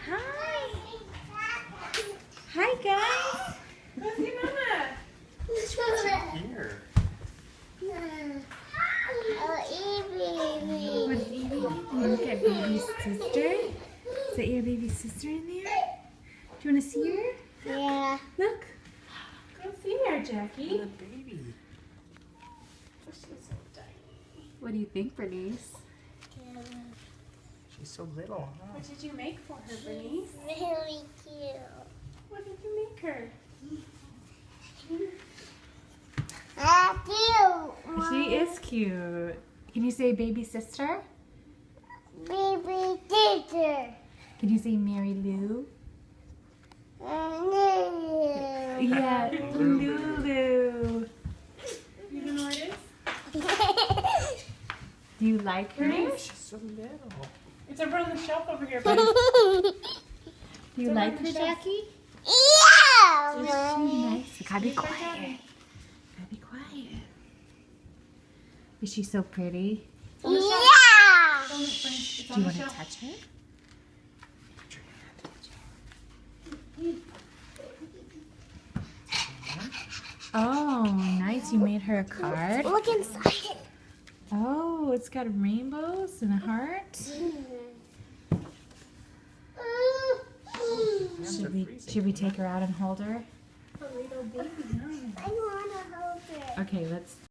Hi. Hi, guys. Go see Mama. Here. What is Evie? Look at baby's sister. Is that your baby sister in there? Do you want to see her? Yeah. Look. Go see her, Jackie. The baby. She's so tiny. What do you think, Bernice? She's so little, huh? What did you make for her, Bernice? Really cute. What did you make her? Cute. She is cute. Can you say baby sister? Baby teacher. Can you say Mary Lou? Yeah, Lulu. You don't know where it is? Do you like her? Bernice? She's so little. It's over on the shelf over here, buddy. Do you It's like over her, the shelf. Jackie? Yeah. Is she nice? Gotta be She's like quiet. Daddy. Gotta be quiet. Is she so pretty? It's on the shelf. Yeah. It's on the- Bernice, it's Do on you the want to shelf. touch her? Oh, nice. You made her a card. Look inside. Oh, it's got rainbows and a heart. Hands are freezing. Should we take her out and hold her? A little baby, huh? I want to hold it. Okay, let's